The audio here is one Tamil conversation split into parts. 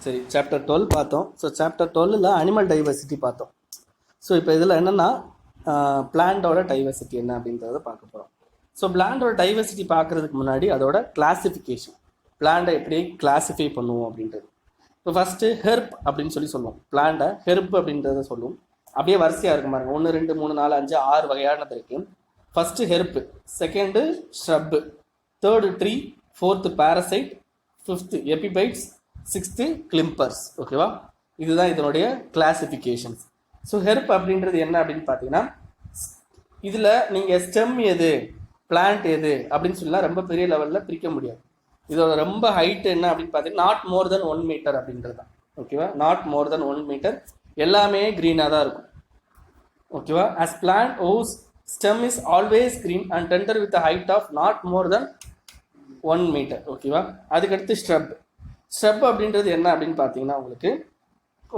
சரி, சாப்டர் 12 பார்த்தோம். ஸோ சாப்டர் 12ல் அனிமல் டைவர்சிட்டி பார்த்தோம். ஸோ இப்போ இதில் என்னென்னா பிளான்ட்டோட டைவர்சிட்டி என்ன அப்படின்றத பார்க்க போகிறோம். ஸோ பிளான்ட்டோட டைவர்சிட்டி பார்க்குறதுக்கு முன்னாடி அதோட கிளாசிஃபிகேஷன், பிளான்ட்டை எப்படி கிளாஸிஃபை பண்ணுவோம் அப்படின்றது. இப்போ ஃபஸ்ட்டு ஹெர்ப் அப்படின்னு சொல்லுவோம். பிளான்ட்டை ஹெர்ப் அப்படின்றத சொல்லுவோம். அப்படியே வரிசையாக இருக்கும் பாருங்க, 1 2 3 4 5 6 வகையானது இருக்குது. First herb, second shrub, third tree, fourth parasite, fifth epiphytes, sixth climbers. ஓகேவா, இதுதான் இதனுடைய கிளாசிஃபிகேஷன்ஸ். ஸோ ஹெர்ப் அப்படின்றது என்ன அப்படின்னு பார்த்தீங்கன்னா, இதில் நீங்கள் ஸ்டெம் எது பிளான்ட் எது அப்படின்னு சொல்லலாம் ரொம்ப பெரிய லெவலில் பிரிக்க முடியாது. இதோட ரொம்ப ஹைட் என்ன அப்படின்னு பார்த்தீங்கன்னா நாட் மோர் தென் 1 மீட்டர் அப்படின்றது தான். ஓகேவா, நாட் மோர் தென் 1 மீட்டர், எல்லாமே க்ரீனாக தான் இருக்கும். ஓகேவா, as plant whose stem is always green and tender with height of not more than 1 metre. ஓகேவா, அதுக்கடுத்து ஸ்ட்ரப். ஸ்ட்ரப் அப்படின்றது என்ன அப்படின்னு பார்த்தீங்கன்னா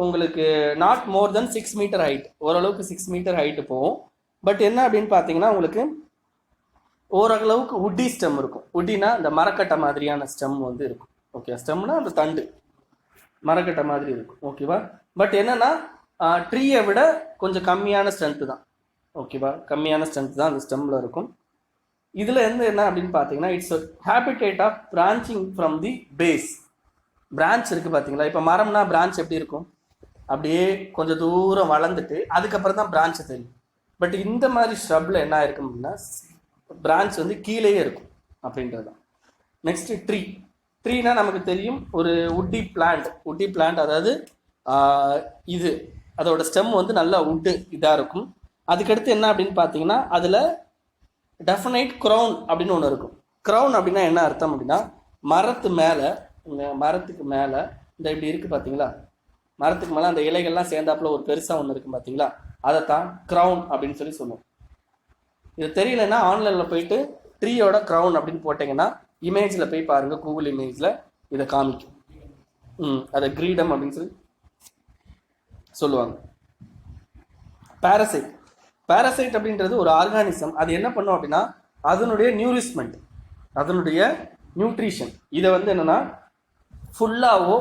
உங்களுக்கு not more than 6 metre height, ஓரளவுக்கு 6 மீட்டர் ஹைட்டு போகும். பட் என்ன அப்படின்னு பார்த்தீங்கன்னா உங்களுக்கு ஓரளவுக்கு உட்டி ஸ்டெம் இருக்கும். உட்டினா இந்த மரக்கட்டை மாதிரியான ஸ்டெம் வந்து இருக்கும். ஓகே, ஸ்டெம்னா அந்த தண்டு மரக்கட்டை மாதிரி இருக்கும். ஓகேவா, பட் என்னன்னா ட்ரீயை விட கொஞ்சம் கம்மியான ஸ்ட்ரென்த்து தான். ஓகேவா, கம்மியான ஸ்ட்ரென்த் தான் அந்த ஸ்டெம்மில் இருக்கும். இதில் என்ன அப்படின்னு பார்த்தீங்கன்னா it's habitat of branching from the base. Branch இருக்குது பார்த்தீங்களா, இப்போ மரம்னா பிரான்ச் எப்படி இருக்கும், அப்படியே கொஞ்சம் தூரம் வளர்ந்துட்டு அதுக்கப்புறம் தான் பிரான்ச்சை தெரியும். பட் இந்த மாதிரி ஷ்ரப்பில் என்ன இருக்கும் அப்படின்னா பிரான்ச் வந்து கீழேயே இருக்கும் அப்படின்றது தான். Next tree. ட்ரீனா நமக்கு தெரியும் ஒரு உட்டி பிளான்ட், அதாவது இது அதோட ஸ்டெம் வந்து நல்லா உட்டு இதாக இருக்கும். அதுக்கடுத்து என்ன அப்படின்னு பார்த்தீங்கன்னா அதில் டெஃபனைட் க்ரௌன் அப்படின்னு ஒன்று இருக்கும். க்ரௌன் அப்படின்னா என்ன அர்த்தம் அப்படின்னா மரத்துக்கு மேலே இந்த இப்படி இருக்குது பார்த்தீங்களா, மரத்துக்கு மேலே அந்த இலைகள்லாம் சேர்ந்தாப்புல ஒரு பெருசாக ஒன்று இருக்கும் பார்த்தீங்களா, அதைத்தான் க்ரௌன் அப்படின்னு சொல்லுவோம். இது தெரியலன்னா ஆன்லைனில் போயிட்டு ட்ரீயோட க்ரௌன் அப்படின்னு போட்டிங்கன்னா இமேஜில் போய் பாருங்கள், கூகுள் இமேஜில் இதை காமிக்கும். அதை கிரீடம் அப்படின்னு சொல்லுவாங்க. பேரசைட் அப்படின்றது ஒரு ஆர்கானிசம். அது என்ன பண்ணும் அப்படின்னா அதனுடைய நியூரிஷ்மெண்ட், அதனுடைய நியூட்ரிஷன் இதை வந்து என்னென்னா ஃபுல்லாவோ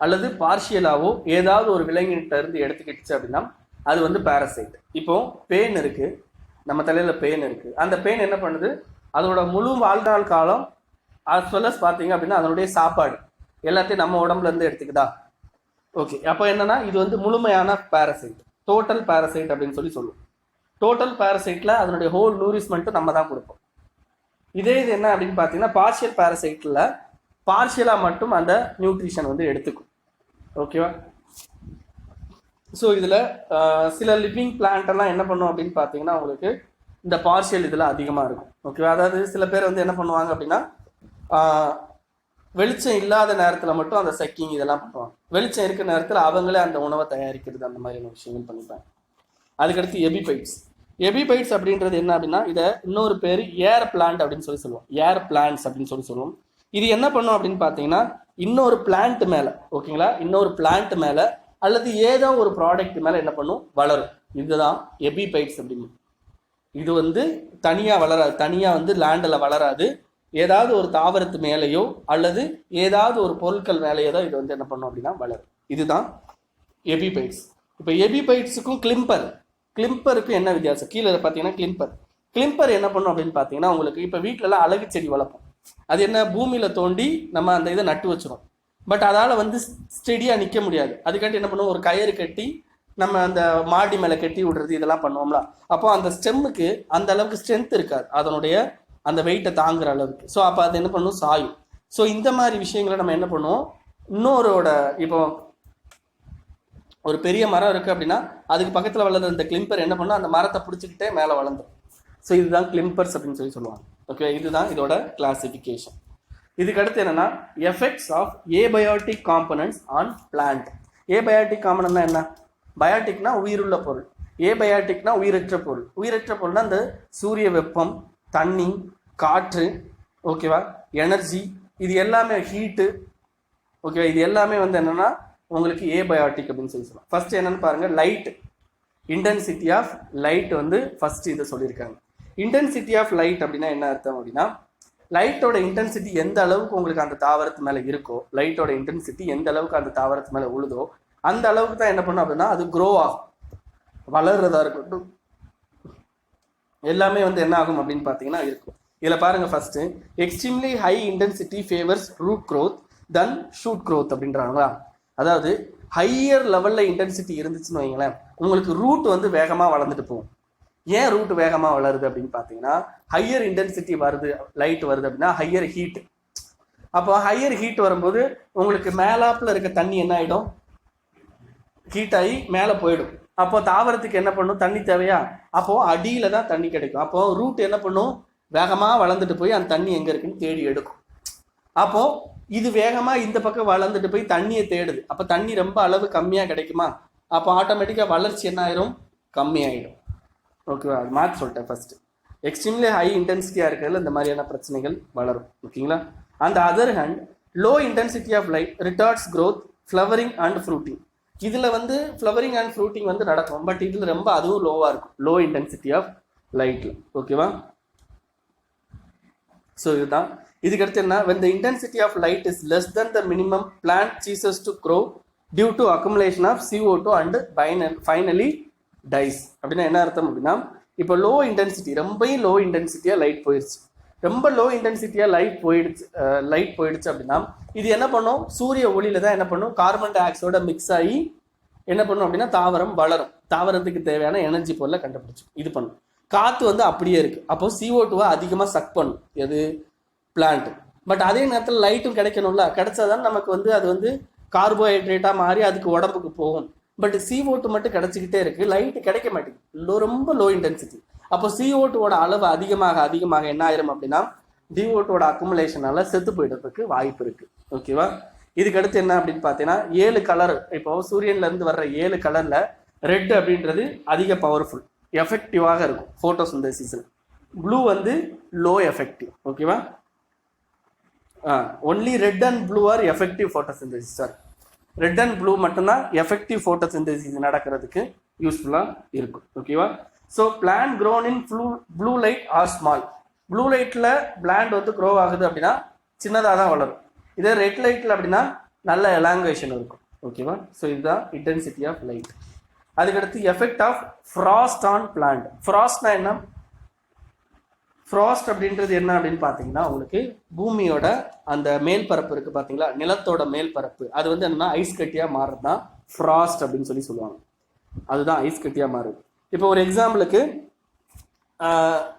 அல்லது பார்ஷியலாவோ ஏதாவது ஒரு விலங்கிட்ட இருந்து எடுத்துக்கிட்டுச்சு அப்படின்னா அது வந்து பேரசைட். இப்போ பெயின் இருக்குது, நம்ம தலையில் பெயின் இருக்குது, அந்த பெயின் என்ன பண்ணுது அதோட முழு வாழ்நாள் காலம் as well as பார்த்தீங்க அப்படின்னா அதனுடைய சாப்பாடு எல்லாத்தையும் நம்ம உடம்புலேருந்து எடுத்துக்குதா. ஓகே, அப்போ என்னன்னா இது வந்து முழுமையான பேரசைட், டோட்டல் பேரசைட் அப்படின்னு சொல்லுவோம். டோட்டல் பேரசைட்டில் அதனுடைய ஹோல் நியூரிஷ்மெண்ட்டும் நம்ம தான் கொடுப்போம். இது என்ன அப்படின்னு பார்த்தீங்கன்னா பார்ஷியல் பேரசைட்டில் பார்ஷியலாக மட்டும் அந்த நியூட்ரிஷன் வந்து எடுத்துக்கும். ஓகேவா, ஸோ இதில் சில லிவிங் பிளான்ட்டெல்லாம் என்ன பண்ணும் அப்படின்னு பார்த்தீங்கன்னா உங்களுக்கு இந்த பார்ஷியல் இதில் அதிகமாக இருக்கும். ஓகேவா, அதாவது சில பேர் வந்து என்ன பண்ணுவாங்க அப்படின்னா வெளிச்சம் இல்லாத நேரத்தில் மட்டும் அந்த சக்கிங் இதெல்லாம் பண்ணுவாங்க. வெளிச்சம் இருக்கிற நேரத்தில் அவங்களே அந்த உணவை தயாரிக்கிறது, அந்த மாதிரியான விஷயங்கள் பண்ணிப்பாங்க. அதுக்கடுத்து எபிபைட்ஸ் அப்படின்றது என்ன அப்படின்னா இதை இன்னொரு பேர் ஏர் பிளான்ட் அப்படின்னு சொல்லுவோம். ஏர் பிளான்ட்ஸ் அப்படின்னு சொல்லுவோம். இது என்ன பண்ணும் அப்படின்னு பார்த்தீங்கன்னா இன்னொரு பிளான்ட் மேலே, ஓகேங்களா, இன்னொரு பிளான்ட் மேலே அல்லது ஏதோ ஒரு ப்ராடக்ட் மேலே என்ன பண்ணும், வளரும். இதுதான் எபிபைட்ஸ் அப்படின்னு. இது வந்து தனியாக வளராது, தனியாக வந்து லேண்டில் வளராது. ஏதாவது ஒரு தாவரத்து மேலேயோ அல்லது ஏதாவது ஒரு பொருட்கள் மேலேயோ தான் இது வந்து என்ன பண்ணும் அப்படின்னா வளரும். இதுதான் எபிபைட்ஸ். இப்போ எபிபைட்ஸுக்கும் கிளிம்பருக்கும் என்ன வித்தியாசம், கீழே பார்த்தீங்கன்னா கிளிம்பர் என்ன பண்ணும் அப்படின்னு பார்த்தீங்கன்னா உங்களுக்கு இப்போ வீட்டிலலாம் அழகு செடி வளர்ப்போம். அது என்ன பூமியில் தோண்டி நம்ம அந்த இதை நட்டு வச்சிரும். பட் அதால் வந்து ஸ்டெடியாக நிற்க முடியாது. அதுக்காண்டி என்ன பண்ணுவோம், ஒரு கயிறு கட்டி நம்ம அந்த மாடி மேலே கட்டி விடுறது இதெல்லாம் பண்ணுவோம்ல. அப்போ அந்த ஸ்டெம்முக்கு அந்த அளவுக்கு ஸ்ட்ரென்த் இருக்காது, அதனுடைய அந்த வெயிட்டை தாங்குற அளவுக்கு. ஸோ அப்போ அது என்ன பண்ணும், சாயும். ஸோ இந்த மாதிரி விஷயங்களை நம்ம என்ன பண்ணுவோம், இன்னொருட இப்போ ஒரு பெரிய மரம் இருக்குது அப்படின்னா அதுக்கு பக்கத்தில் வளர்ந்த இந்த கிளிம்பர் என்ன பண்ணும், அந்த மரத்தை பிடிச்சிக்கிட்டே மேலே வளர்ந்துடும். ஸோ இதுதான் கிளிம்பர்ஸ் அப்படின்னு சொல்லுவாங்க. ஓகே, இதுதான் இதோட கிளாசிஃபிகேஷன். இதுக்கு அடுத்து என்னன்னா effects of abiotic components on plant. Abiotic காம்பனன்ட்னா என்ன, பயோட்டிக்னா உயிருள்ள பொருள், ஏபயோட்டிக்னா உயிரற்ற பொருள். உயிரற்ற பொருள்னா இந்த சூரிய வெப்பம், தண்ணி, காற்று, ஓகேவா, எனர்ஜி, இது எல்லாமே ஹீட்டு, ஓகேவா, இது எல்லாமே வந்து என்னன்னா உங்களுக்கு ஏபயோட்டிக் அப்படின்னு சொல்லலாம். ஃபர்ஸ்ட் என்னன்னு பாருங்க, லைட், இன்டென்சிட்டி ஆஃப் லைட் வந்து ஃபர்ஸ்ட் இதை சொல்லியிருக்காங்க. இன்டென்சிட்டி ஆஃப் லைட் அப்படின்னா என்ன அர்த்தம் அப்படின்னா லைட்டோட இன்டென்சிட்டி எந்த அளவுக்கு உங்களுக்கு அந்த தாவரத்து மேலே இருக்கோ, லைட்டோட இன்டென்சிட்டி எந்த அளவுக்கு அந்த தாவரத்து மேலே உழுதோ அந்த அளவுக்கு தான் என்ன பண்ணும் அப்படின்னா அது க்ரோ ஆகும். வளர்றதா இருக்கட்டும் எல்லாமே வந்து என்ன ஆகும் அப்படின்னு பார்த்தீங்கன்னா இருக்கும். இதில் பாருங்க, first extremely high intensity favours root growth then shoot growth அப்படின்றாங்களா. அதாவது ஹையர் லெவலில் இன்டென்சிட்டி இருந்துச்சுன்னு வைங்களேன், உங்களுக்கு ரூட் வந்து வேகமாக வளர்ந்துட்டு போகும். ஏன் ரூட் வேகமாக வளருது அப்படின்னு பார்த்தீங்கன்னா, ஹையர் இன்டென்சிட்டி வருது, லைட் வருது அப்படின்னா ஹையர் ஹீட். அப்போ ஹையர் ஹீட் வரும்போது உங்களுக்கு மேலாப்பில் இருக்க தண்ணி என்ன ஆகிடும், ஹீட் ஆகி மேலே போயிடும். அப்போ தாவரத்துக்கு என்ன பண்ணும், தண்ணி தேவையா, அப்போ அடியில தான் தண்ணி கிடைக்கும். அப்போ ரூட் என்ன பண்ணும், வேகமாக வளர்ந்துட்டு போய் அந்த தண்ணி எங்கே இருக்குன்னு தேடி எடுக்கும். அப்போ இது வேகமாக இந்த பக்கம் வளர்ந்துட்டு போய் தண்ணியை தேடுது. அப்போ தண்ணி ரொம்ப அளவு கம்மியாக கிடைக்குமா, அப்போ ஆட்டோமேட்டிக்காக வளர்ச்சி என்ன ஆயிரும், கம்மியாயிடும். ஓகேவா, அது மாற்றி சொல்லிட்டேன். ஃபர்ஸ்ட் எக்ஸ்ட்ரீம்லி ஹை இன்டென்சிட்டியாக இருக்கிறதுல இந்த மாதிரியான பிரச்சனைகள் வளரும். ஓகேங்களா. அந்த other hand low intensity of light retards growth, flowering and fruiting. இதில் வந்து ஃப்ளவரிங் அண்ட் ஃப்ரூட்டிங் வந்து நடக்கும், பட் இதில் ரொம்ப அதுவும் லோவாக இருக்கும், லோ இன்டென்சிட்டி ஆஃப் லைட்டில். ஓகேவா. ஸோ இதுதான். இதுக்கடுத்து என்ன, when the intensity of light is less than the minimum, plant ceases to grow due to accumulation of CO2 and finally dies. அப்படின்னா என்ன அர்த்தம் அப்படின்னா, இப்போ லோ இன்டென்சிட்டி, ரொம்ப லோ இன்டென்சிட்டியாக லைட் போயிடுச்சு, ரொம்ப லோ இன்டென்சிட்டியாக லைட் போயிடுச்சு அப்படின்னா இது என்ன பண்ணும், சூரிய ஒளியில தான் என்ன பண்ணும், கார்பன் டை ஆக்சைடோட மிக்ஸ் ஆகி என்ன பண்ணும் அப்படின்னா தாவரம் வளரும், தாவரத்துக்கு தேவையான எனர்ஜி பொருளை கண்டுபிடிச்சு இது பண்ணும். காற்று வந்து அப்படியே இருக்கு, அப்போ CO2 அதிகமாக சக் பண்ணும் எது, பிளான்ட். பட் அதே நேரத்தில் லைட்டும் கிடைக்கணும்ல, கிடைச்சாதான் நமக்கு வந்து அது வந்து கார்போஹைட்ரேட்டாக மாறி அதுக்கு உடம்புக்கு போகும். பட் CO2 மட்டும் கிடைச்சிக்கிட்டே இருக்கு, லைட் கிடைக்க மாட்டேங்குது, ரொம்ப லோ இன்டென்சிட்டி. அப்போ CO2 அளவு அதிகமாக என்ன ஆயிரும் அப்படின்னா CO2 அக்குமுலேஷனால செத்து போயிடுறதுக்கு வாய்ப்பு இருக்கு. ஓகேவா. இதுக்கு அடுத்து என்ன அப்படின்னு பார்த்தீங்கன்னா 7 கலர், இப்போ சூரியன்ல இருந்து வர்ற 7 கலர்ல ரெட் அப்படின்றது அதிக பவர்ஃபுல், எஃபெக்டிவாக இருக்கும் ஃபோட்டோசிந்தசிஸில். ப்ளூ வந்து லோ எஃபெக்டிவ். ஓகேவா. Only red and blue are effective photosynthesis. Sir, red and blue மட்டும்தான் எஃபெக்டிவ் ஃபோட்டோசிந்தசிஸ் நடக்கிறதுக்கு யூஸ்ஃபுல்லாக இருக்கும். ஓகேவா. So plant grown in blue light are small. Blue லைட்டில் பிளான்ட் வந்து க்ரோ ஆகுது அப்படின்னா சின்னதாக தான் வளரும். இதே ரெட் லைட்டில் அப்படின்னா நல்ல எலாங்குவேஷன் இருக்கும். ஓகேவா. ஸோ இதுதான் இன்டென்சிட்டி ஆஃப் லைட். அதுக்கடுத்து effect of frost on plant. ஃப்ராஸ்ட்னா என்ன, ஃப்ராஸ்ட் அப்படின்றது என்ன அப்படின்னு பார்த்தீங்கன்னா, உங்களுக்கு பூமியோட அந்த மேல் பரப்பு இருக்குது பார்த்தீங்களா, நிலத்தோட மேல் பரப்பு, அது வந்து என்னன்னா ஐஸ் கட்டியாக மாறுறது தான் ஃப்ராஸ்ட் அப்படின்னு சொல்லுவாங்க. அதுதான் ஐஸ் கட்டியாக மாறுது. இப்போ ஒரு எக்ஸாம்பிளுக்கு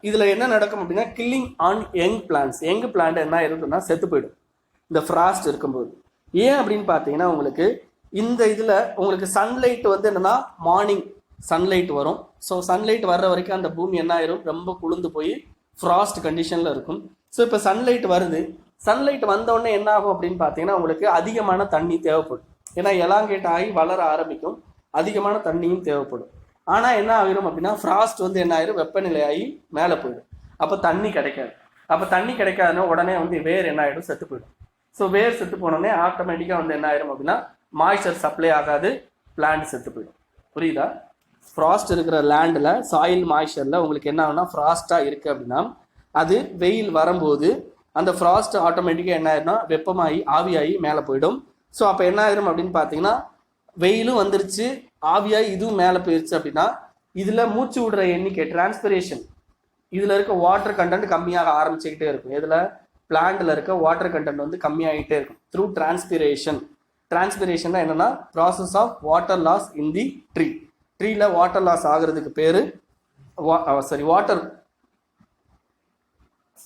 இதில் என்ன நடக்கும் அப்படின்னா, killing on young plants. Young plant என்ன இருக்குன்னா செத்து போயிடும் இந்த ஃப்ராஸ்ட் இருக்கும்போது. ஏன் அப்படின்னு பார்த்தீங்கன்னா, உங்களுக்கு இந்த இதில் உங்களுக்கு சன்லைட் வந்து என்னன்னா மார்னிங் சன்லைட் வரும். ஸோ சன்லைட் வர்ற வரைக்கும் அந்த பூமி என்ன ஆயிரும், ரொம்ப குளிர்ந்து போய் ஃப்ராஸ்ட் கண்டிஷனில் இருக்கும். ஸோ இப்போ சன்லைட் வருது, சன்லைட் வந்தோடனே என்ன ஆகும் அப்படின்னு பார்த்தீங்கன்னா, உங்களுக்கு அதிகமான தண்ணி தேவைப்படும். ஏன்னா எலாங்கேட் ஆகி வளர ஆரம்பிக்கும், அதிகமான தண்ணியும் தேவைப்படும். ஆனால் என்ன ஆகிரும் அப்படின்னா ஃப்ராஸ்ட் வந்து என்ன ஆயிரும், வெப்பநிலையாகி மேலே போயிடும். அப்போ தண்ணி கிடைக்காது. அப்போ தண்ணி கிடைக்காதுன்னா உடனே வந்து வேர் என்ன ஆகிடும், செத்து போயிடும். ஸோ வேர் செத்து போனோடனே ஆட்டோமேட்டிக்காக வந்து என்ன ஆயிரும் அப்படின்னா மாய்ச்சர் சப்ளை ஆகாது, பிளான்ட் செத்து போயிடும். புரியுதா. ஃப்ராஸ்ட் இருக்கிற லேண்டில் சாயில் மாய்ச்சரில் உங்களுக்கு என்ன ஆகுனா, ஃப்ராஸ்ட்டாக இருக்குது அப்படின்னா அது வெயில் வரும்போது அந்த ஃப்ராஸ்ட் ஆட்டோமேட்டிக்காக என்ன ஆயிரும்னா வெப்பமாகி ஆவியாகி மேலே போயிடும். ஸோ அப்போ என்ன ஆயிரும் அப்படின்னு பார்த்தீங்கன்னா, வெயிலும் வந்துருச்சு, ஆவியாகி இதுவும் மேலே போயிடுச்சு அப்படின்னா இதில் மூச்சு விடுற எண்ணிக்கை, டிரான்ஸ்பிரேஷன், இதில் இருக்க வாட்டர் கண்டென்ட் கம்மியாக ஆரம்பிச்சுக்கிட்டே இருக்கும். இதில் பிளான்ட்டில் இருக்க வாட்டர் கண்டென்ட் வந்து கம்மியாகிட்டே இருக்கும் through transpiration. Transpiration process of water loss in the ட்ரீல வாட்டர் லாஸ் ஆகிறதுக்கு பேர் வாட்டர்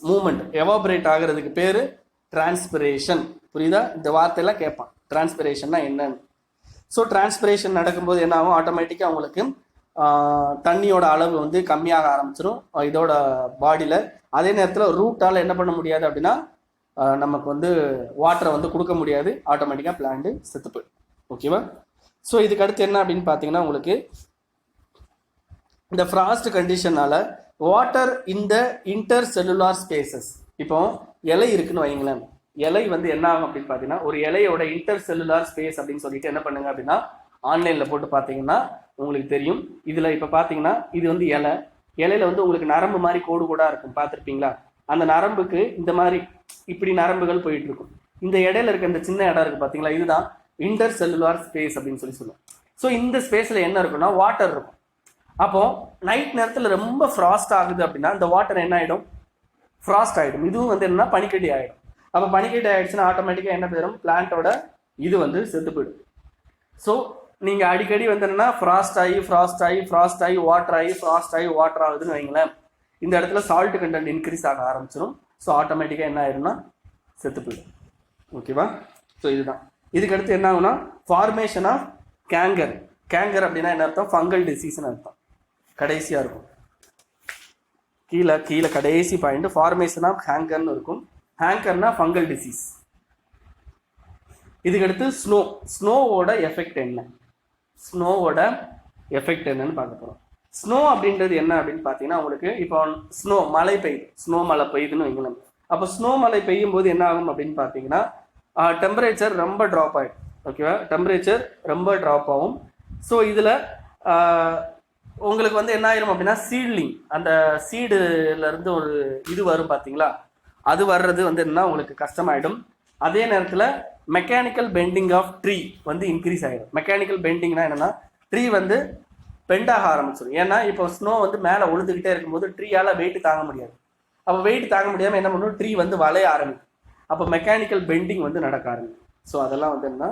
மூமெண்ட் எவாபரேட் ஆகிறதுக்கு பேர் டிரான்ஸ்பிரேஷன். புரியுதா. இந்த வார்த்தையெல்லாம் கேட்பான், டிரான்ஸ்பிரேஷன்னா என்னன்னு. ஸோ டிரான்ஸ்பிரேஷன் நடக்கும்போது என்ன ஆகும், ஆட்டோமேட்டிக்காக உங்களுக்கு தண்ணியோட அளவு வந்து கம்மியாக ஆரம்பிச்சிடும் இதோட பாடியில். அதே நேரத்தில் ரூட்டால் என்ன பண்ண முடியாது அப்படின்னா நமக்கு வந்து வாட்டரை வந்து கொடுக்க முடியாது, ஆட்டோமேட்டிக்காக பிளான்ட் செத்து போயிடும். ஓகேவா. ஸோ இதுக்கு அடுத்து என்ன அப்படின்னு பார்த்தீங்கன்னா, உங்களுக்கு இந்த ஃப்ராஸ்ட் கண்டிஷனால வாட்டர் இந்த இன்டர் செல்லுலார் ஸ்பேசஸ். இப்போ இலை இருக்குன்னு வைங்களேன், இலை வந்து என்ன ஆகும் அப்படின்னு பார்த்தீங்கன்னா, ஒரு இலையோட இன்டர் செல்லுலார் ஸ்பேஸ் அப்படின்னு சொல்லிட்டு என்ன பண்ணுங்க அப்படின்னா ஆன்லைனில் போட்டு பார்த்தீங்கன்னா உங்களுக்கு தெரியும். இதில் இப்போ பார்த்தீங்கன்னா இது வந்து இலையில வந்து உங்களுக்கு நரம்பு மாதிரி கோடு கூட இருக்கும், பார்த்துருப்பீங்களா. அந்த நரம்புக்கு இந்த மாதிரி இப்படி நரம்புகள் போயிட்டு இருக்கும். இந்த இடையில இருக்க இந்த சின்ன இடம் இருக்கு பாத்தீங்களா, இதுதான் இன்டர் செல்லுலார் ஸ்பேஸ் அப்படின்னு சொல்லுவோம். ஸோ இந்த ஸ்பேஸ்ல என்ன இருக்குன்னா வாட்டர் இருக்கும். அப்போ நைட் நேரத்தில் ரொம்ப ஃப்ராஸ்ட் ஆகுது அப்படின்னா இந்த வாட்டர் என்ன ஆகிடும், ஃப்ராஸ்ட் ஆகிடும். இதுவும் வந்து என்னன்னா பனிக்கட்டி ஆகிடும். அப்போ பனிக்கட்டி ஆகிடுச்சுன்னா ஆட்டோமேட்டிக்காக என்ன போயிடும், பிளான்ட்டோட இது வந்து செத்து போயிடும். ஸோ நீங்கள் அடிக்கடி வந்து என்னன்னா ஃப்ராஸ்ட் ஆகி வாட்டர் ஆகுதுன்னு வைங்களேன், இந்த இடத்துல சால்ட் கண்டென்ட் இன்க்ரீஸ் ஆக ஆரம்பிச்சிடும். ஸோ ஆட்டோமேட்டிக்காக என்ன ஆயிரும்னா செத்து போயிடும். ஓகேவா? ஸோ இதுதான். இதுக்கு அடுத்து என்ன ஆகுனா ஃபார்மேஷன் ஆஃப் கேங்கர். கேங்கர் அப்படின்னா என்ன அர்த்தம், ஃபங்கல் டிசீஸ்னு அர்த்தம். கடைசியாக இருக்கும் கீழே கடைசி பாயிண்ட் ஃபார்மேஷன் ஆஃப் ஹேங்கர்னு இருக்கும். ஹேங்கர்னா ஃபங்கல் டிசீஸ். இதுக்கடுத்து ஸ்னோவோட எஃபெக்ட் என்ன, ஸ்னோவோட எஃபெக்ட் என்னன்னு பார்க்க போகிறோம். ஸ்னோ அப்படின்றது என்ன அப்படின்னு பார்த்தீங்கன்னா உங்களுக்கு இப்போ மழை பெய்யுது, ஸ்னோ மழை பெய்யுதுன்னு வைங்களேன். அப்போ ஸ்னோ மழை பெய்யும் போது என்ன ஆகும் அப்படின்னு பார்த்தீங்கன்னா டெம்பரேச்சர் ரொம்ப ட்ராப் ஆகிடும். ஓகேவா? டெம்பரேச்சர் ரொம்ப ட்ராப் ஆகும். ஸோ இதில் உங்களுக்கு வந்து என்ன ஆயிரும் அப்படின்னா சீட்லிங், அந்த சீடுலேருந்து ஒரு இது வரும் பார்த்தீங்களா, அது வர்றது வந்து என்ன உங்களுக்கு கஷ்டமாயிடும். அதே நேரத்தில் மெக்கானிக்கல் பெண்டிங் ஆஃப் ட்ரீ வந்து இன்க்ரீஸ் ஆகிடும். மெக்கானிக்கல் பெண்டிங்னா என்னென்னா ட்ரீ வந்து பெண்டாக ஆரம்பிச்சிடும். ஏன்னா இப்போ ஸ்னோ வந்து மேலே உழுதுகிட்டே இருக்கும்போது ட்ரீயால் வெயிட் தாங்க முடியாது. அப்போ வெயிட் தாங்க முடியாமல் என்ன பண்ணும், ட்ரீ வந்து வளைய ஆரம்பிக்கும். அப்போ மெக்கானிக்கல் பெண்டிங் வந்து நடக்க ஆரம்பிக்கும். ஸோ அதெல்லாம் வந்து என்ன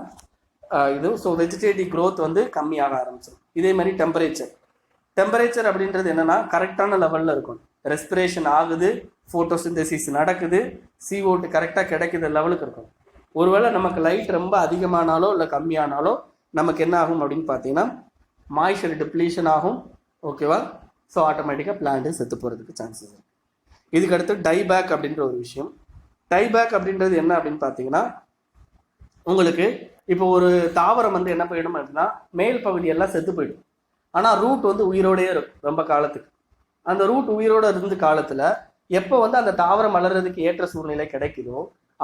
இது. ஸோ வெஜிடேட்டிவ் க்ரோத் வந்து கம்மியாக ஆரம்பிச்சிடும். இதே மாதிரி டெம்பரேச்சர் அப்படின்றது என்னன்னா கரெக்டான லெவலில் இருக்கும். ரெஸ்பிரேஷன் ஆகுது, ஃபோட்டோசிந்தசிஸ் நடக்குது, CO2 கரெக்டாக கிடைக்கிற லெவலுக்கு இருக்கும். ஒருவேளை நமக்கு லைட் ரொம்ப அதிகமானாலோ இல்லை கம்மியானாலோ நமக்கு என்ன ஆகும் அப்படின்னு பார்த்தீங்கன்னா மாய்ஸ்சர் டிப்ளீஷன் ஆகும். ஓகேவா? ஸோ ஆட்டோமேட்டிக்காக பிளான்ட்டு செத்து போகிறதுக்கு சான்சஸ் இருக்குது. இதுக்கடுத்து டைபேக் அப்படின்ற ஒரு விஷயம். டைபேக் அப்படின்றது என்ன அப்படின்னு பார்த்தீங்கன்னா உங்களுக்கு இப்போ ஒரு தாவரம் வந்து என்ன போயிடும் அப்படின்னா மேல் பகுதியெல்லாம் செத்து போயிடும். ஆனால் ரூட் வந்து உயிரோடையே இருக்கும் ரொம்ப காலத்துக்கு. அந்த ரூட் உயிரோடு இருந்த காலத்தில் எப்போ வந்து அந்த தாவரம் வளர்றதுக்கு ஏற்ற சூழ்நிலை கிடைக்குதோ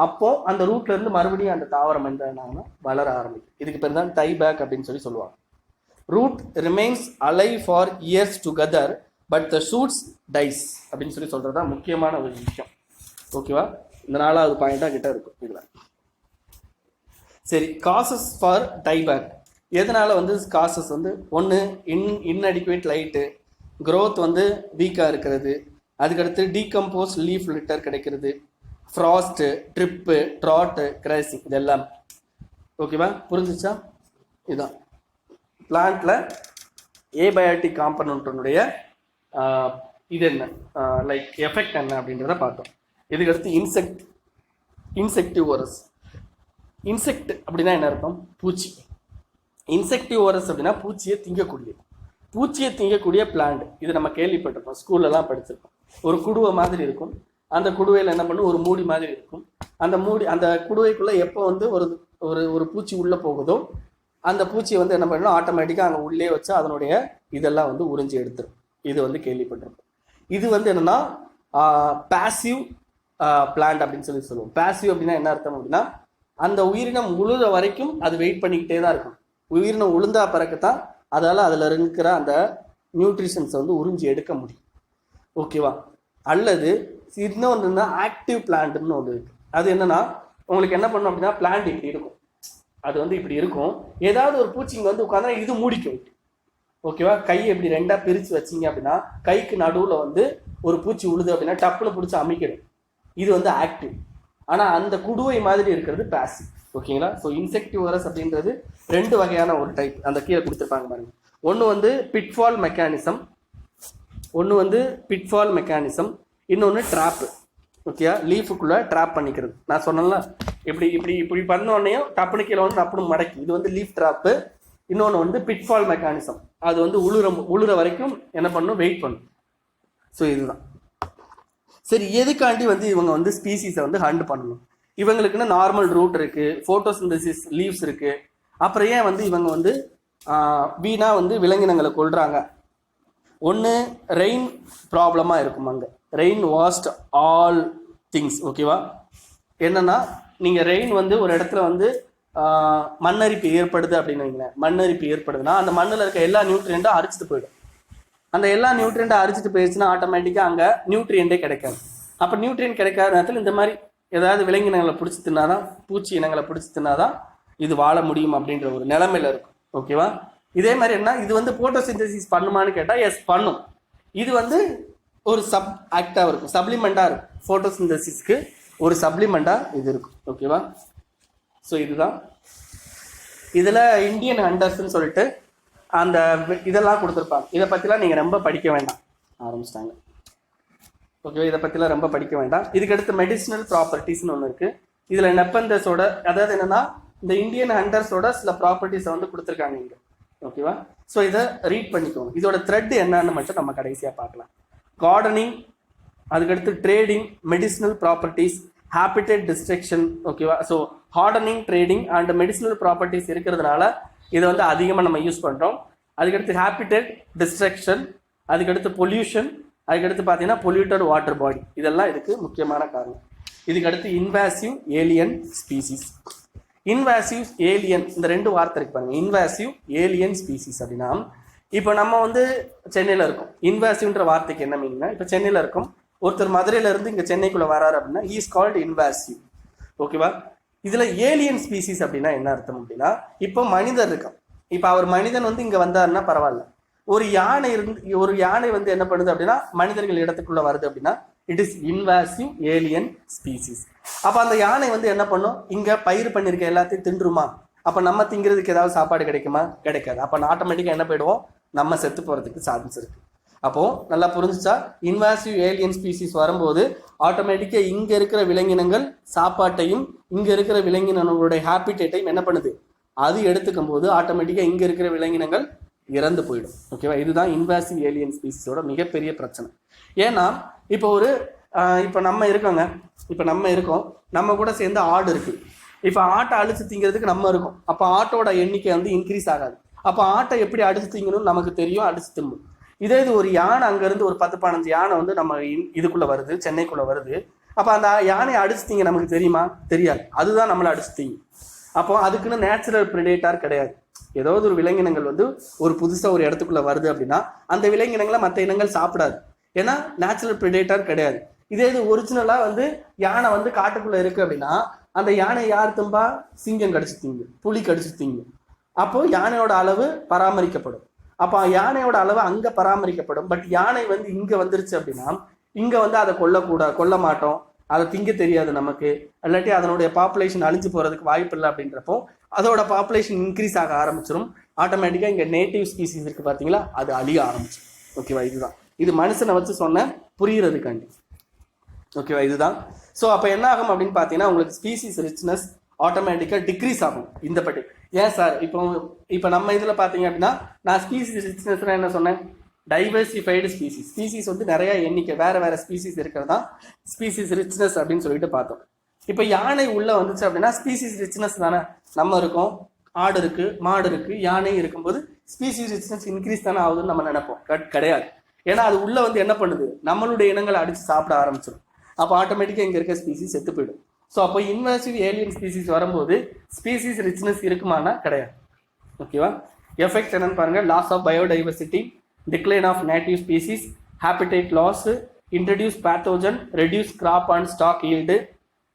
அப்போ அந்த ரூட்ல இருந்து மறுபடியும் அந்த தாவரம் என்ன வளர ஆரம்பிக்கும். இதுக்கு பேர் தான் டைபேக் அப்படின்னு சொல்லுவாங்க. Root remains alive for years together but the shoots dies அப்படின்னு சொல்றது தான் முக்கியமான ஒரு விஷயம். ஓகேவா? இந்த 4வது பாயிண்டா கிட்ட இருக்கும் இதில். சரி, காசஸ் ஃபார் டைபேக். எதனால வந்து காசஸ் வந்து ஒன்று இன்அடிக்குவேட் லைட்டு, க்ரோத் வந்து வீக்காக இருக்கிறது, அதுக்கடுத்து டீகம்போஸ் லீஃப் லிட்டர் கிடைக்கிறது, ஃப்ராஸ்ட்டு, ட்ரிப்பு, ட்ராட்டு, கிராசிங், இதெல்லாம். ஓகேவா? புரிஞ்சிச்சா? இதுதான் பிளான்ட்ல ஏபயாட்டிக் காம்பனன்ட்னுடைய இது என்ன லைக் எஃபெக்ட் என்ன அப்படின்றத பார்த்தோம். இதுக்கடுத்து இன்செக்டிவோரஸ். இன்செக்ட் அப்படின்னா என்ன அர்த்தம், பூச்சி. இன்செக்டிவோரஸ் அப்படின்னா பூச்சியை திங்கக்கூடிய பிளான்ட். இது நம்ம கேள்விப்பட்டிருக்கோம், ஸ்கூல்லலாம் படிச்சிருக்கோம். ஒரு குடுவை மாதிரி இருக்கும், அந்த குடுவையில் என்ன பண்ணும், ஒரு மூடி மாதிரி இருக்கும். அந்த குடுவைக்குள்ளே எப்போ வந்து ஒரு பூச்சி உள்ளே போகுதோ அந்த பூச்சியை வந்து என்ன பண்ணணும், ஆட்டோமேட்டிக்காக அங்கே உள்ளே வச்சு அதனுடைய இதெல்லாம் வந்து உறிஞ்சி எடுத்துரும். இது வந்து கேள்விப்பட்டிருக்கோம். இது வந்து என்னன்னா பாசிவ் பிளான்ட் அப்படின்னு சொல்லுவோம். பாசிவ் அப்படின்னா என்ன அர்த்தம் அப்படின்னா அந்த உயிரினம் உழுற வரைக்கும் அது வெயிட் பண்ணிக்கிட்டே தான் இருக்கும். உயிரினம் உளுந்தா பிறகுதான் அதால் அதில் இருக்கிற அந்த நியூட்ரிஷன்ஸை வந்து உறிஞ்சி எடுக்க முடியும். ஓகேவா? அல்லது இன்னொன்று ஆக்டிவ் பிளான்ட்னு ஒன்று இருக்குது. அது என்னன்னா உங்களுக்கு என்ன பண்ணும் அப்படின்னா பிளான்ட் இப்படி இருக்கும், அது வந்து இப்படி இருக்கும். ஏதாவது ஒரு பூச்சிங்க வந்து உட்காந்தா இது மூடிக்கும். ஓகேவா? கையை இப்படி 2ஆ பிரித்து வச்சிங்க அப்படின்னா கைக்கு நடுவில் வந்து ஒரு பூச்சி உழுது அப்படின்னா டப்புன்னு பிடிச்சி அமைக்கிடும். இது வந்து ஆக்டிவ். ஆனால் அந்த குடுவை மாதிரி இருக்கிறது பாசிவ். ஓகேங்களா? ஸோ இன்செக்டிவரஸ் அப்படின்றது 2 வகையான ஒரு டைப். அந்த கீழே கொடுத்துருப்பாங்க பாருங்க. ஒன்று வந்து பிட்ஃபால் மெக்கானிசம், இன்னொன்று ட்ராப்பு. ஓகேயா? லீஃபுக்குள்ளே ட்ராப் பண்ணிக்கிறது. நான் சொன்னேன்ல, இப்படி பண்ணோடனையும் டப்புனு கீழே வந்து டப்புனு மடக்கி, இது வந்து லீஃப் ட்ராப்பு. இன்னொன்று வந்து பிட்ஃபால் மெக்கானிசம், அது வந்து உழுற வரைக்கும் என்ன பண்ணும், வெயிட் பண்ணும். ஸோ இதுதான். சரி, எதுக்காண்டி வந்து இவங்க வந்து ஸ்பீசிஸை வந்து ஹண்ட் பண்ணணும்? இவங்களுக்குன்னு நார்மல் ரூட் இருக்குது, ஃபோட்டோசிந்தசிஸ் லீவ்ஸ் இருக்குது. அப்புறம் ஏன் வந்து இவங்க வந்து வீணா வந்து விலங்கினங்களை கொள்றாங்க? ஒன்று ரெயின் ப்ராப்ளமாக இருக்கும். அங்கே ரெயின் வாஸ்ட் ஆல் திங்ஸ். ஓகேவா? என்னன்னா நீங்கள் ரெயின் வந்து ஒரு இடத்துல வந்து மண்ணரிப்பு ஏற்படுது அப்படின்னு வைங்களேன். மண்ணரிப்பு ஏற்படுதுன்னா அந்த மண்ணில் இருக்க எல்லா நியூட்ரியண்ட்டும் அரிச்சிட்டு போயிடும். அந்த எல்லா நியூட்ரியண்ட்டை அரிச்சிட்டு போயிடுச்சுன்னா ஆட்டோமேட்டிக்காக அங்கே நியூட்ரியண்டே கிடைக்காது. அப்போ நியூட்ரியன் கிடைக்காத நேரத்தில் இந்த மாதிரி ஏதாவது விலங்கினங்களை பிடிச்சி தின்னாதான், பூச்சி இனங்களை பிடிச்சி தின்னாதான் இது வாழ முடியும் அப்படின்ற ஒரு நிலைமையில இருக்கும். ஓகேவா? இதே மாதிரி என்ன, இது வந்து போட்டோசிந்தசிஸ் பண்ணுமான்னு கேட்டால் எஸ் பண்ணும். இது வந்து ஒரு சப் ஆக்டாக இருக்கும், சப்ளிமெண்ட்டாக இருக்கும். ஃபோட்டோசிந்தசிஸ்க்கு ஒரு சப்ளிமெண்ட்டாக இது இருக்கும். ஓகேவா? ஸோ இதுதான் இதில் இந்தியன் ஹண்டர்ஸ்ன்னு சொல்லிட்டு அந்த இதெல்லாம் கொடுத்துருப்பாங்க. இதை பற்றிலாம் நீங்கள் ரொம்ப படிக்க வேண்டாம். ஆரம்பிச்சிட்டாங்க. ஓகே, இதை பற்றிலாம் ரொம்ப படிக்க வேண்டாம். இதுக்கடுத்து மெடிசினல் ப்ராப்பர்ட்டிஸ்னு ஒன்று இருக்குது. இதில் நெப்பந்தஸோட, அதாவது என்னென்னா இந்த இந்தியன் ஹண்டர்ஸோட சில ப்ராப்பர்ட்டிஸை வந்து கொடுத்துருக்காங்க இங்கே. ஓகேவா? ஸோ இதை ரீட் பண்ணிக்கோங்க. இதோட த்ரெட் என்னன்னு மட்டும் நம்ம கடைசியாக பார்க்கலாம். கார்டனிங், அதுக்கடுத்து ட்ரேடிங், மெடிசினல் ப்ராப்பர்ட்டிஸ், ஹாபிட்டேட் டிஸ்ட்ரக்ஷன். ஓகேவா? So hardening, trading and medicinal properties இருக்கிறதுனால இதை வந்து அதிகமாக நம்ம யூஸ் பண்ணுறோம். அதுக்கடுத்து ஹாபிட்டேட் டிஸ்ட்ரக்ஷன், அதுக்கடுத்து பொல்யூஷன், அதுக்கடுத்து பார்த்தீங்கன்னா பொல்யூட்டட் வாட்டர் பாடி. இதெல்லாம் இதுக்கு முக்கியமான காரணம். இதுக்கடுத்து invasive alien species. Invasive alien, இந்த ரெண்டு வார்த்தை இருக்கு பாருங்க. இன்வாசிவ் ஏலியன் ஸ்பீசிஸ் அப்படின்னா, இப்போ நம்ம வந்து சென்னையில் இருக்கோம். இன்வாசிவ்ன்ற வார்த்தைக்கு என்ன மீனிங்னா, இப்போ சென்னையில் இருக்கோம், ஒருத்தர் மதுரையிலேருந்து இங்கே சென்னைக்குள்ளே வராரு அப்படின்னா இஸ் கால்டு இன்வாசிவ். ஓகேவா? இதில் ஏலியன் ஸ்பீசிஸ் அப்படின்னா என்ன அர்த்தம் அப்படின்னா, இப்போ மனிதர் இருக்கான். இப்போ அவர் மனிதன் வந்து இங்கே வந்தாருன்னா பரவாயில்ல. ஒரு யானை வந்து என்ன பண்ணுது அப்படின்னா மனிதர்கள் இடத்துக்குள்ள வருது அப்படின்னா it is invasive alien species. அப்போ அந்த யானை வந்து என்ன பண்ணும், இங்கே பயிர் பண்ணியிருக்க எல்லாத்தையும் தின்றுமா? அப்போ நம்ம திங்கிறதுக்கு ஏதாவது சாப்பாடு கிடைக்குமா? கிடைக்காது. அப்போ ஆட்டோமேட்டிக்காக என்ன போயிடுவோம், நம்ம செத்து போகிறதுக்கு சான்ஸ் இருக்கு. அப்போ நல்லா புரிஞ்சுச்சா? இன்வாசிவ் ஏலியன் ஸ்பீசிஸ் வரும்போது ஆட்டோமேட்டிக்காக இங்கே இருக்கிற விலங்கினங்கள் சாப்பாட்டையும் இங்கே இருக்கிற விலங்கினங்களுடைய ஹாபிட்டேட்டையும் என்ன பண்ணுது, அது எடுத்துக்கும் போது ஆட்டோமேட்டிக்காக இங்கே இருக்கிற விலங்கினங்கள் இறந்து போயிடும். ஓகேவா? இதுதான் இன்வாசிவ் ஏலியன் ஸ்பீசிஸோட மிகப்பெரிய பிரச்சனை. ஏன்னா இப்போ நம்ம இருக்கோங்க, இப்போ நம்ம இருக்கோம், நம்ம கூட சேர்ந்து ஆடு இருக்கு. இப்போ ஆட்டை அடிச்சு திங்கிறதுக்கு நம்ம இருக்கோம். அப்போ ஆட்டோட எண்ணிக்கை வந்து இன்க்ரீஸ் ஆகாது. அப்போ ஆட்டை எப்படி அடிச்சு திங்கணும்னு நமக்கு தெரியும், அடிச்சு திம்பும். இதே இது ஒரு யானை அங்கேருந்து ஒரு 10-15 யானை வந்து நம்ம இதுக்குள்ளே வருது, சென்னைக்குள்ளே வருது. அப்போ அந்த யானையை அடிச்சு திங்க நமக்கு தெரியுமா? தெரியாது. அதுதான் நம்மளை அடிச்சு திங்கும். அப்போ அதுக்குன்னு நேச்சுரல் ப்ரிடேட்டார் கிடையாது. ஏதாவது ஒரு விலங்கினங்கள் வந்து ஒரு புதுசாக ஒரு இடத்துக்குள்ளே வருது அப்படின்னா அந்த விலங்கினங்களை மற்ற இனங்கள் சாப்பிடாது. ஏன்னா நேச்சுரல் ப்ரிடேட்டார் கிடையாது. இதே இது ஒரிஜினலாக வந்து யானை வந்து காட்டுக்குள்ளே இருக்குது அப்படின்னா அந்த யானை யார் தும்பா? சிங்கம் கடிச்சு திங்கு, புலி கடிச்சு திங்கு. அப்போது யானையோட அளவு பராமரிக்கப்படும். அப்போ யானையோட அளவு அங்கே பராமரிக்கப்படும். பட் யானை வந்து இங்கே வந்துருச்சு அப்படின்னா இங்கே வந்து அதை கொல்ல மாட்டோம், அதை திங்க தெரியாது நமக்கு, இல்லாட்டி அதனுடைய பாப்புலேஷன் அழிஞ்சு போகிறதுக்கு வாய்ப்பு இல்லை. அப்படின்றப்போ அதோட பாப்புலேஷன் இன்க்ரீஸ் ஆக ஆரம்பிச்சிடும். ஆட்டோமேட்டிக்காக இங்கே நேட்டிவ் ஸ்பீசிஸ் இருக்குது பார்த்தீங்களா, அது அழிய ஆரம்பிச்சிடும். ஓகேவா? இதுதான் இது மனுஷனை வச்சு சொன்ன புரிகிறதுக்காண்டி. ஓகேவா? இதுதான். ஸோ அப்போ என்ன ஆகும் அப்படின்னு பார்த்தீங்கன்னா உங்களுக்கு ஸ்பீசிஸ் ரிச்னஸ் ஆட்டோமேட்டிக்காக டிக்ரீஸ் ஆகும். இந்த பட்டி ஏன் சார் இப்போ நம்ம இதில் பார்த்தீங்க அப்படின்னா நான் ஸ்பீசிஸ் ரிச்னஸ்னால் என்ன சொன்னேன்? டைவர்சிஃபைடு ஸ்பீசிஸ் வந்து நிறைய எண்ணிக்கை வேற ஸ்பீசிஸ் இருக்கிறதா ஸ்பீசிஸ் ரிச்னஸ் அப்படின்னு சொல்லிட்டு பார்த்தோம். இப்போ யானை உள்ள வந்துச்சு அப்படின்னா ஸ்பீசிஸ் ரிச்னஸ் தானே. நம்ம இருக்கோம், ஆடு இருக்கு, மாடு இருக்கு, யானை இருக்கும்போது ஸ்பீசிஸ் ரிச்னஸ் இன்க்ரீஸ் தானே ஆகுதுன்னு நம்ம நினைப்போம். கிடையாது. ஏன்னா அது உள்ள வந்து என்ன பண்ணுது, நம்மளுடைய இனங்களை அடிச்சு சாப்பிட ஆரம்பிச்சிடும். அப்போ ஆட்டோமேட்டிக்காக இங்கே இருக்க ஸ்பீசிஸ் செத்து போயிடும். ஸோ அப்போ இன்வாசிவ் ஏலியன் ஸ்பீசிஸ் வரும்போது ஸ்பீசிஸ் ரிச்னஸ் இருக்குமானா கிடையாது. ஓகேவா? எஃபெக்ட் என்னன்னு பாருங்க. Loss of biodiversity, decline of native species, habitat loss, introduce pathogen, reduce crop and stock yield,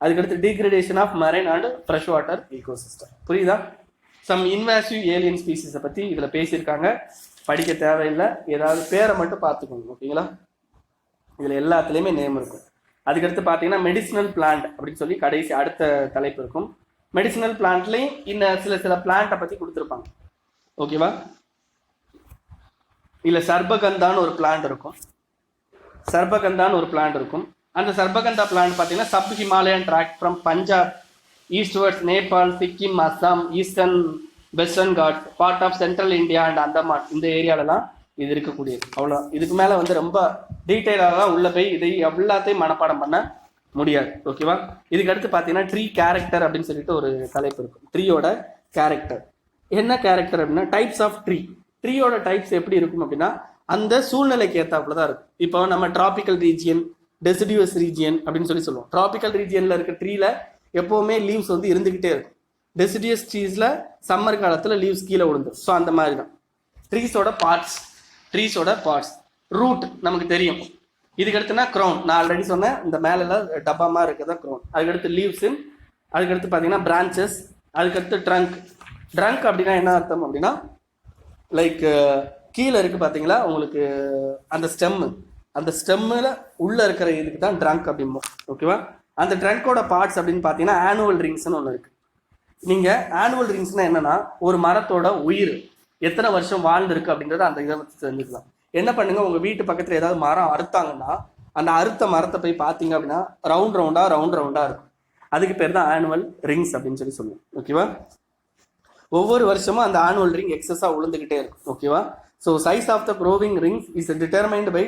அதுக்கடுத்து degradation of marine and fresh water ecosystem. புரியுதா? சம் இன்வாசிவ் ஏலியன் ஸ்பீசிஸை பற்றி இதில் பேசியிருக்காங்க. படிக்க தேவையில்லை, ஏதாவது பேரை மட்டும் பார்த்துக்கோங்க. ஓகேங்களா? இதில் எல்லாத்துலேயுமே நேம் இருக்கும். அதுக்கடுத்து பார்த்தீங்கன்னா மெடிசினல் பிளான்ட் அப்படின்னு சொல்லி கடைசி அடுத்த தலைப்பு இருக்கும். மெடிசினல் பிளான்ட்லேயும் இன்னும் சில பிளான்ட்டை பற்றி கொடுத்துருப்பாங்க. ஓகேவா? இல்லை சர்பகந்தான்னு ஒரு பிளான்ட் இருக்கும். அந்த சர்பகந்தா பிளான்ட் பார்த்தீங்கன்னா sub Himalayan tract from Punjab eastwards Nepal, Sikkim, Assam, eastern western Ghats, part of central India and Andaman, இந்த ஏரியாலலாம் இது இருக்கக்கூடியது. அவ்வளோ. இதுக்கு மேலே வந்து ரொம்ப டீட்டெயிலாக உள்ள போய் இதை எல்லாத்தையும் மனப்பாடம் பண்ண முடியாது. ஓகேவா? இதுக்கு அடுத்து பார்த்தீங்கன்னா ட்ரீ கேரக்டர் அப்படின்னு சொல்லிட்டு ஒரு தலைப்பு இருக்கும். ட்ரீயோட கேரக்டர் என்ன கேரக்டர் அப்படின்னா டைப்ஸ் ஆஃப் ட்ரீயோட டைப்ஸ் எப்படி இருக்கும் அப்படின்னா அந்த சூழ்நிலைக்கு ஏற்றாப்புல தான் இருக்கும். இப்போ நம்ம டிராபிக்கல் ரீஜியன், டெசிடியூஸ் ரீஜியன் அப்படின்னு சொல்லுவோம். டிராபிக்கல் ரீஜியனில் இருக்க ட்ரீல எப்போவுமே லீவ்ஸ் வந்து இருந்துக்கிட்டே இருக்கும். டெசிடியஸ் ட்ரீஸில் சம்மர் காலத்தில் லீவ்ஸ் கீழே விழுந்துடும். ஸோ அந்த மாதிரி தான் ட்ரீஸோட பார்ட்ஸ். ரூட் நமக்கு தெரியும். இதுக்கு அடுத்துனா க்ரௌன், நான் ஆல்ரெடி சொன்னேன் இந்த மேல டப்பா மாதிரி இருக்கிறதா க்ரௌன். அதுக்கடுத்து லீவ்ஸு, அதுக்கடுத்து பார்த்தீங்கன்னா பிரான்ச்சஸ், அதுக்கடுத்து ட்ரங்க் அப்படின்னா என்ன அர்த்தம் அப்படின்னா லைக் கீழே இருக்குது பார்த்தீங்களா உங்களுக்கு அந்த ஸ்டெம்மில் உள்ளே இருக்கிற இதுக்கு தான் ட்ரங்க் அப்படிம்போம். ஓகேவா? அந்த ட்ரங்கோட பார்ட்ஸ் அப்படின்னு பார்த்தீங்கன்னா ஆனுவல் ரிங்ஸ்னு ஒன்று இருக்குது. நீங்கள் ஆனுவல் ரிங்ஸ்னால் என்னென்னா ஒரு மரத்தோட உயிர் எத்தனை வருஷம் வாழ்ந்துருக்கு அப்படின்றத அந்த இதை வச்சு தெரிஞ்சுக்கலாம். என்ன பண்ணுங்க, உங்கள் வீட்டு பக்கத்தில் ஏதாவது மரம் அறுத்தாங்கன்னா அந்த அறுத்த மரத்தை போய் பார்த்தீங்க அப்படின்னா ரவுண்ட் ரவுண்டாக இருக்கும். அதுக்கு பேர் தான் ஆனுவல் ரிங்ஸ் அப்படின்னு சொல்லுவோம். ஓகேவா? ஒவ்வொரு வருஷமும் அந்த ஆனுவல் ரிங் எக்ஸஸாக உளுந்துக்கிட்டே இருக்கும். ஓகேவா? So size of the growing rings is determined by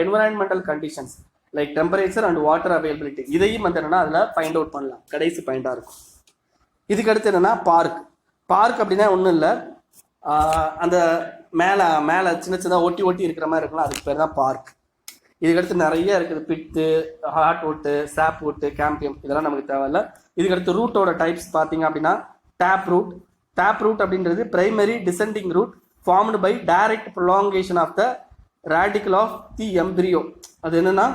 environmental conditions like temperature and water availability. இதையும் வந்து என்னன்னா அதில் ஃபைண்ட் அவுட் பண்ணலாம். கடைசி பாயிண்டாக இருக்கும். இதுக்கு அடுத்து என்னன்னா பார்க் அப்படின்னா ஒன்றும் இல்லை, அந்த மேலே சின்ன ஒட்டி இருக்கிற மாதிரி இருக்கலாம், அதுக்கு பேர் தான் பார்க். இதுக்கடுத்து நிறைய இருக்குது, pith, heart wood, sap wood, cambium, இதெல்லாம் நமக்கு தேவையில்லை. இதுக்கடுத்து ரூட்டோட டைப்ஸ் பார்த்தீங்க அப்படின்னா டேப் ரூட் அப்படின்றது primary descending root formed by direct prolongation of the radicle of the embryo. அது என்னன்னா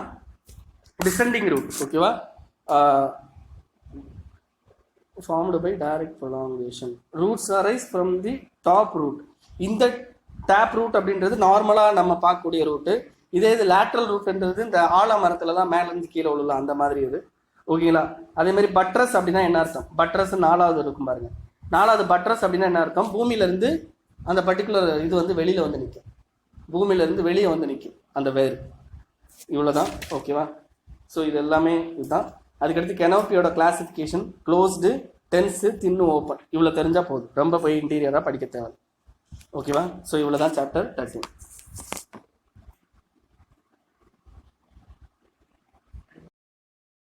டிசெண்டிங் ரூட். ஓகேவா? Formed by direct prolongation roots arise from the top root. இந்த டேப் ரூட் அப்படின்றது நார்மலாக நம்ம பார்க்கக்கூடிய ரூட்டு. இதே இது லேட்ரல் ரூட்ன்றது இந்த ஆலமரத்துல தான் மேலேருந்து கீழே விழலாம், அந்த மாதிரி இது. ஓகேங்களா? அதே மாதிரி பட்ரஸ் அப்படின்னா என்ன அர்த்தம்? பட்ரஸ் 4வது இருக்கும் பாருங்க. 4வது பட்ரஸ் அப்படின்னா என்ன அர்த்தம்? பூமியிலேருந்து அந்த பர்டிகுலர் இது வந்து வெளியில் வந்து நிற்கும். பூமியிலேருந்து வெளியே வந்து நிற்கும் அந்த வேர். இவ்வளோதான். ஓகேவா? ஸோ இது எல்லாமே இதுதான். அதுக்கடுத்து கெனோப்பியோட கிளாசிஃபிகேஷன் க்ளோஸ்டு, டென்ஸு, தின்னு, ஓப்பன். இவ்வளோ தெரிஞ்சால் போதும், ரொம்ப போய் இன்டீரியராக படிக்க தேவை. ஓகேவா? ஸோ இவ்வளோ தான் சாப்டர் 13.